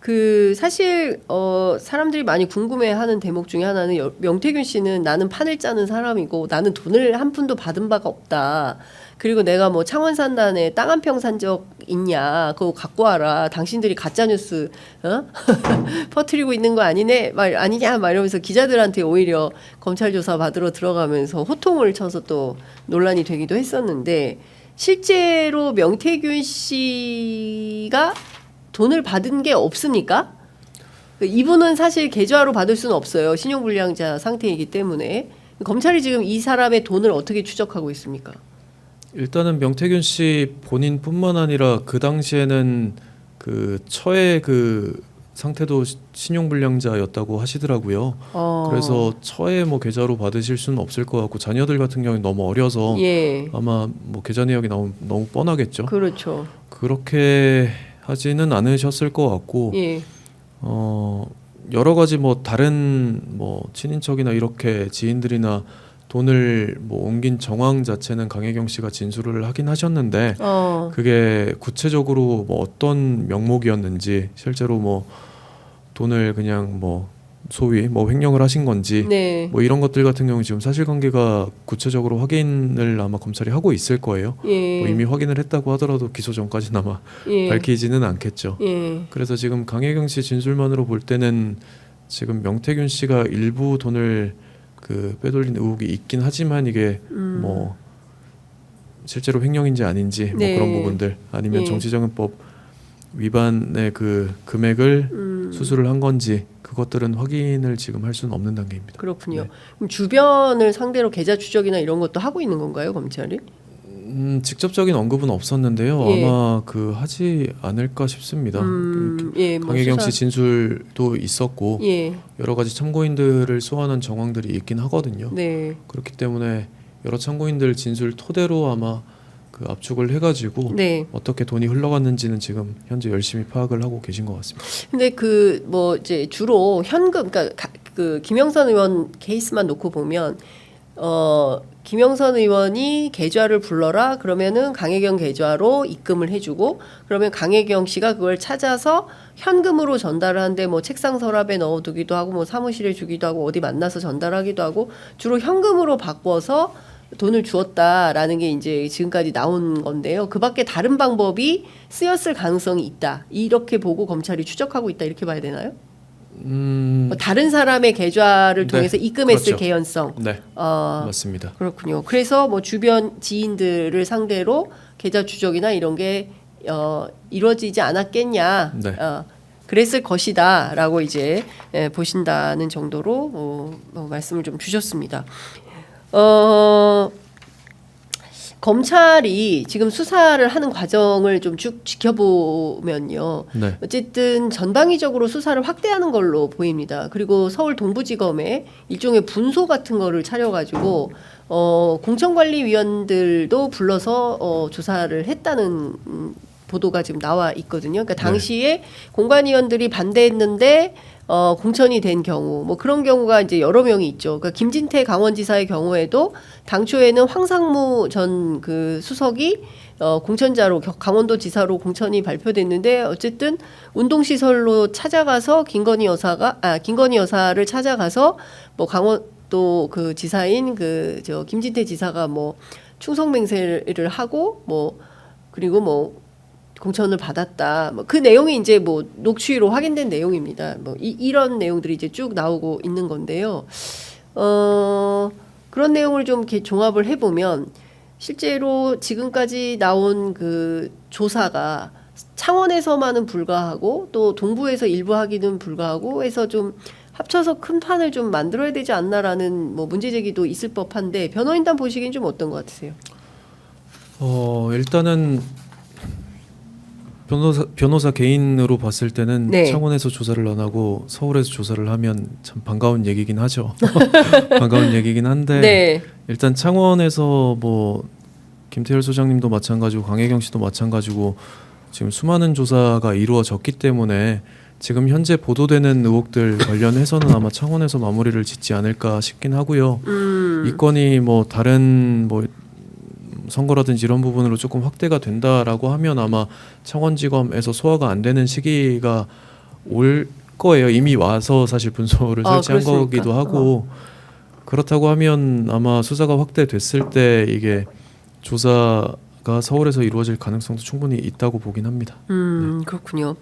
그 사실 사람들이 많이 궁금해하는 대목 중에 하나는 명태균 씨는 나는 판을 짜는 사람이고 나는 돈을 한 푼도 받은 바가 없다. 그리고 내가 뭐 창원산단에 땅 한 평 산 적 있냐? 그거 갖고 와라. 당신들이 가짜 뉴스 퍼뜨리고 있는 거 아니네? 아니냐? 막 이러면서 기자들한테 오히려 검찰 조사 받으러 들어가면서 호통을 쳐서 또 논란이 되기도 했었는데 실제로 명태균 씨가 돈을 받은 게 없습니까? 이분은 사실 계좌로 받을 수는 없어요. 신용불량자 상태이기 때문에. 검찰이 지금 이 사람의 돈을 어떻게 추적하고 있습니까? 일단은 명태균 씨 본인뿐만 아니라 그 당시에는 그 처의 그 상태도 신용불량자였다고 하시더라고요. 그래서 처에 뭐 계좌로 받으실 수는 없을 것 같고 자녀들 같은 경우는 너무 어려서 예. 아마 뭐 계좌 내역이 너무 뻔하겠죠. 그렇죠. 그렇게 하지는 않으셨을 것 같고 예. 여러 가지 뭐 다른 뭐 친인척이나 이렇게 지인들이나 돈을 뭐 옮긴 정황 자체는 강혜경 씨가 진술을 하긴 하셨는데 그게 구체적으로 뭐 어떤 명목이었는지 실제로 뭐 돈을 그냥 뭐 소위 뭐 횡령을 하신 건지 네. 뭐 이런 것들 같은 경우 지금 사실관계가 구체적으로 확인을 아마 검찰이 하고 있을 거예요. 예. 뭐 이미 확인을 했다고 하더라도 기소 전까지는 아마 예. 밝히지는 않겠죠. 예. 그래서 지금 강혜경 씨 진술만으로 볼 때는 지금 명태균 씨가 일부 돈을 그 빼돌린 의혹이 있긴 하지만 이게 뭐 실제로 횡령인지 아닌지 네. 뭐 그런 부분들 아니면 예. 정치자금법 위반의 그 금액을 수수를 한 건지 그것들은 확인을 지금 할 수는 없는 단계입니다. 그렇군요. 네. 그럼 주변을 상대로 계좌 추적이나 이런 것도 하고 있는 건가요, 검찰이? 직접적인 언급은 없었는데요. 예. 아마 그 하지 않을까 싶습니다. 예, 뭐 강혜경 수사- 씨 진술도 있었고 예. 여러 가지 참고인들을 소환한 정황들이 있긴 하거든요. 네. 그렇기 때문에 여러 참고인들 진술 토대로 아마 그 압축을 해가지고 네. 어떻게 돈이 흘러갔는지는 지금 현재 열심히 파악을 하고 계신 것 같습니다. 근데 그 뭐 이제 주로 현금 그러니까 그 김영선 의원 케이스만 놓고 보면 김영선 의원이 계좌를 불러라 그러면은 강혜경 계좌로 입금을 해주고 그러면 강혜경 씨가 그걸 찾아서 현금으로 전달을 하는데 뭐 책상 서랍에 넣어두기도 하고 뭐 사무실에 주기도 하고 어디 만나서 전달하기도 하고 주로 현금으로 바꿔서 돈을 주었다라는 게 이제 지금까지 나온 건데요. 그 밖에 다른 방법이 쓰였을 가능성이 있다. 이렇게 보고 검찰이 추적하고 있다. 이렇게 봐야 되나요? 뭐 다른 사람의 계좌를 네, 통해서 입금했을 그렇죠. 개연성. 네, 맞습니다. 그렇군요. 그래서 뭐 주변 지인들을 상대로 계좌 추적이나 이런 게 이루어지지 않았겠냐. 네. 그랬을 것이다라고 이제 보신다는 정도로 말씀을 좀 주셨습니다. 검찰이 지금 수사를 하는 과정을 좀 쭉 지켜보면요. 네. 어쨌든 전방위적으로 수사를 확대하는 걸로 보입니다. 그리고 서울 동부지검에 일종의 분소 같은 거를 차려가지고 공천관리위원들도 불러서 조사를 했다는 보도가 지금 나와 있거든요. 그러니까 당시에 공관위원들이 반대했는데 공천이 된 경우 뭐 그런 경우가 이제 여러 명이 있죠. 그러니까 김진태 강원지사의 경우에도 당초에는 황상무 전 그 수석이 공천자로 강원도 지사로 공천이 발표됐는데 어쨌든 운동시설로 찾아가서 김건희 여사를 찾아가서 뭐 강원도 그 지사인 그 저 김진태 지사가 뭐 충성맹세를 하고 뭐 그리고 뭐 공천을 받았다. 뭐 그 내용이 이제 뭐 녹취로 확인된 내용입니다. 뭐 이런 내용들이 이제 쭉 나오고 있는 건데요. 그런 내용을 좀 이렇게 종합을 해보면 실제로 지금까지 나온 그 조사가 창원에서만은 불과하고 또 동부에서 일부 하기는 불과하고 해서 좀 합쳐서 큰 판을 좀 만들어야 되지 않나라는 뭐 문제 제기도 있을 법한데 변호인단 보시기엔 좀 어떤 것 같으세요? 일단은 변호사 개인으로 봤을 때는 네. 창원에서 조사를 안 하고 서울에서 조사를 하면 참 반가운 얘기긴 하죠. 반가운 얘기긴 한데 네. 일단 창원에서 뭐 김태열 소장님도 마찬가지고 강혜경 씨도 마찬가지고 지금 수많은 조사가 이루어졌기 때문에 지금 현재 보도되는 의혹들 관련해서는 아마 창원에서 마무리를 짓지 않을까 싶긴 하고요. 이 건이 뭐 다른 뭐 선거라든지 이런 부분으로 조금 확대가 된다라고 하면 아마 창원지검에서 소화가 안 되는 시기가 올 거예요. 이미 와서 사실 분소를 설치한 그렇습니까? 거기도 하고 그렇다고 하면 아마 수사가 확대됐을 때 이게 조사가 서울에서 이루어질 가능성도 충분히 있다고 보긴 합니다. 그렇군요.